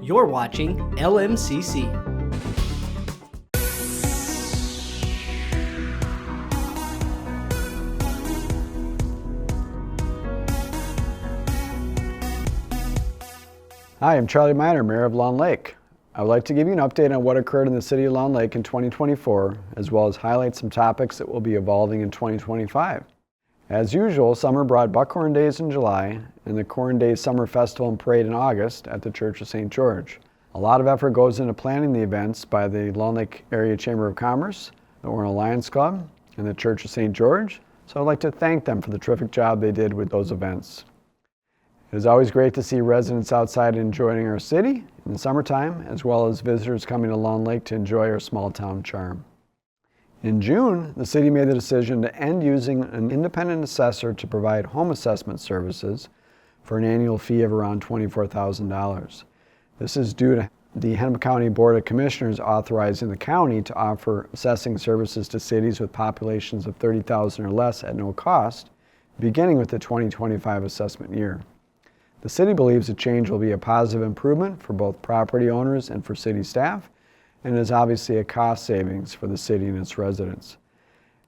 You're watching LMCC. Hi, I'm Charlie Miner, Mayor of Long Lake. I would like to give you an update on what occurred in the City of Long Lake in 2024, as well as highlight some topics that will be evolving in 2025. As usual, summer brought Buckhorn Days in July and the Corn Days Summer Festival and Parade in August at the Church of St. George. A lot of effort goes into planning the events by the Long Lake Area Chamber of Commerce, the Orono Lions Club, and the Church of St. George, so I'd like to thank them for the terrific job they did with those events. It is always great to see residents outside enjoying our city in the summertime, as well as visitors coming to Long Lake to enjoy our small town charm. In June, the city made the decision to end using an independent assessor to provide home assessment services for an annual fee of around $24,000. This is due to the Hennepin County Board of Commissioners authorizing the county to offer assessing services to cities with populations of 30,000 or less at no cost, beginning with the 2025 assessment year. The city believes the change will be a positive improvement for both property owners and for city staff, and is obviously a cost savings for the city and its residents.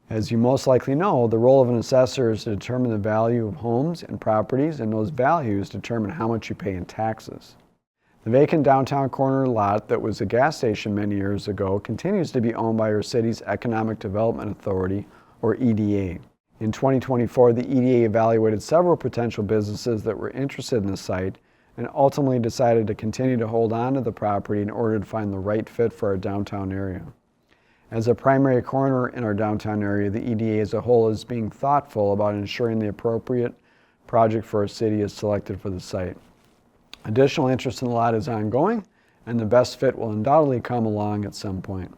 As you most likely know, the role of an assessor is to determine the value of homes and properties, and those values determine how much you pay in taxes. The vacant downtown corner lot that was a gas station many years ago continues to be owned by our city's Economic Development Authority, or EDA. In 2024, the EDA evaluated several potential businesses that were interested in the site and ultimately decided to continue to hold on to the property in order to find the right fit for our downtown area. As a primary corner in our downtown area, the EDA as a whole is being thoughtful about ensuring the appropriate project for our city is selected for the site. Additional interest in the lot is ongoing, and the best fit will undoubtedly come along at some point.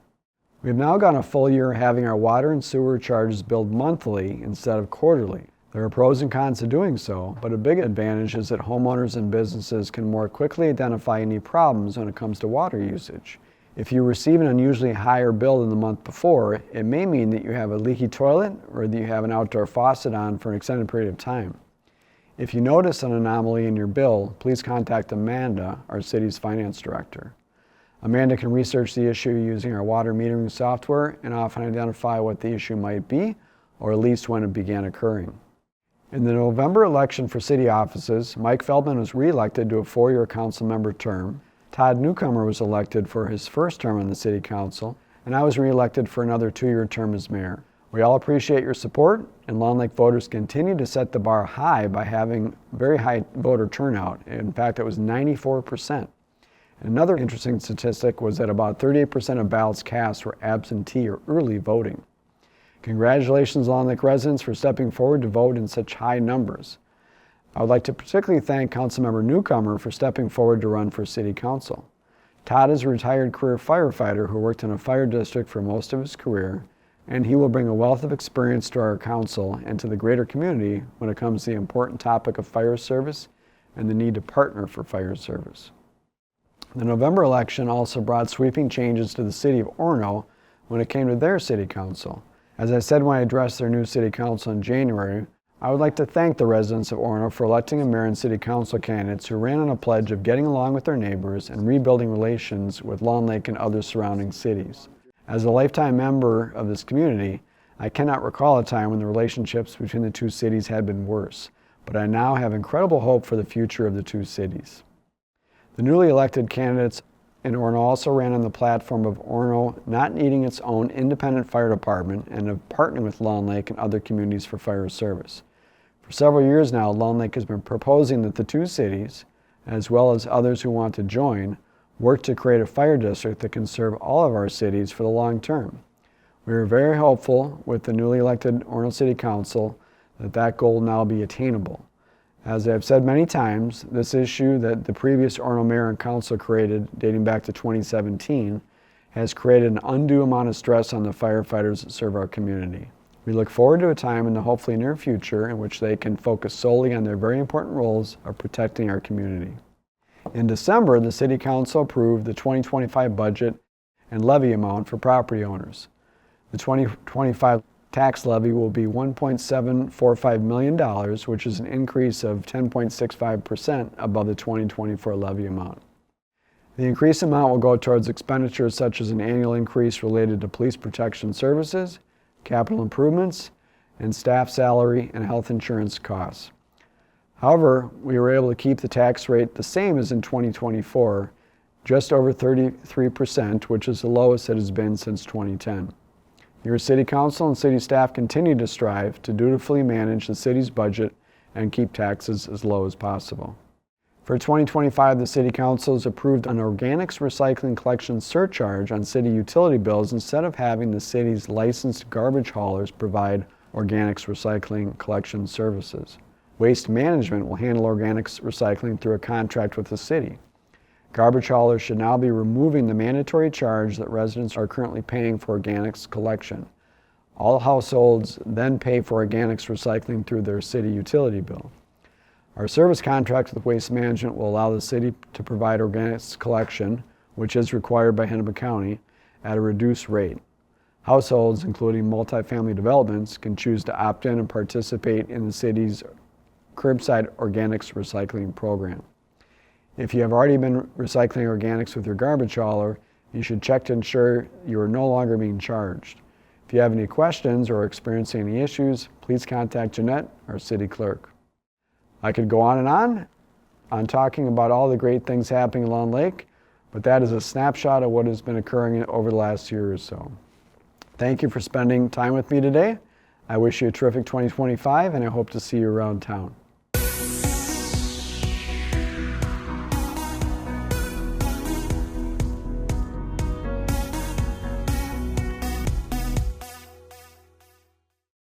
We've now gone a full year having our water and sewer charges billed monthly instead of quarterly. There are pros and cons to doing so, but a big advantage is that homeowners and businesses can more quickly identify any problems when it comes to water usage. If you receive an unusually higher bill than the month before, it may mean that you have a leaky toilet or that you have an outdoor faucet on for an extended period of time. If you notice an anomaly in your bill, please contact Amanda, our city's finance director. Amanda can research the issue using our water metering software and often identify what the issue might be, or at least when it began occurring. In the November election for city offices, Mike Feldman was re-elected to a 4-year council member term. Todd Newcomer was elected for his first term on the city council, and I was re-elected for another 2-year term as mayor. We all appreciate your support, and Long Lake voters continue to set the bar high by having very high voter turnout. In fact, it was 94%. Another interesting statistic was that about 38% of ballots cast were absentee or early voting. Congratulations, Long Lake residents, for stepping forward to vote in such high numbers. I would like to particularly thank Councilmember Newcomer for stepping forward to run for City Council. Todd is a retired career firefighter who worked in a fire district for most of his career, and he will bring a wealth of experience to our council and to the greater community when it comes to the important topic of fire service and the need to partner for fire service. The November election also brought sweeping changes to the city of Orono when it came to their city council. As I said when I addressed their new city council in January, I would like to thank the residents of Orono for electing a mayor and city council candidates who ran on a pledge of getting along with their neighbors and rebuilding relations with Long Lake and other surrounding cities. As a lifetime member of this community, I cannot recall a time when the relationships between the two cities had been worse, but I now have incredible hope for the future of the two cities. The newly elected candidates in Orono also ran on the platform of Orono not needing its own independent fire department and of partnering with Long Lake and other communities for fire service. For several years now, Long Lake has been proposing that the two cities, as well as others who want to join, work to create a fire district that can serve all of our cities for the long term. We are very hopeful with the newly elected Orono City Council that goal will now be attainable. As I've said many times, this issue that the previous Orono Mayor and Council created, dating back to 2017, has created an undue amount of stress on the firefighters that serve our community. We look forward to a time in the hopefully near future in which they can focus solely on their very important roles of protecting our community. In December, the City Council approved the 2025 budget and levy amount for property owners. The 2025 tax levy will be $1.745 million, which is an increase of 10.65% above the 2024 levy amount. The increased amount will go towards expenditures such as an annual increase related to police protection services, capital improvements, and staff salary and health insurance costs. However, we were able to keep the tax rate the same as in 2024, just over 33%, which is the lowest it has been since 2010. Your City Council and City staff continue to strive to dutifully manage the city's budget and keep taxes as low as possible. For 2025, the City Council has approved an organics recycling collection surcharge on city utility bills instead of having the city's licensed garbage haulers provide organics recycling collection services. Waste Management will handle organics recycling through a contract with the city. Garbage haulers should now be removing the mandatory charge that residents are currently paying for organics collection. All households then pay for organics recycling through their city utility bill. Our service contract with Waste Management will allow the city to provide organics collection, which is required by Hennepin County, at a reduced rate. Households, including multifamily developments, can choose to opt in and participate in the city's curbside organics recycling program. If you have already been recycling organics with your garbage hauler, you should check to ensure you are no longer being charged. If you have any questions or are experiencing any issues, please contact Jeanette, our city clerk. I could go on talking about all the great things happening in Long Lake, but that is a snapshot of what has been occurring over the last year or so. Thank you for spending time with me today. I wish you a terrific 2025, and I hope to see you around town.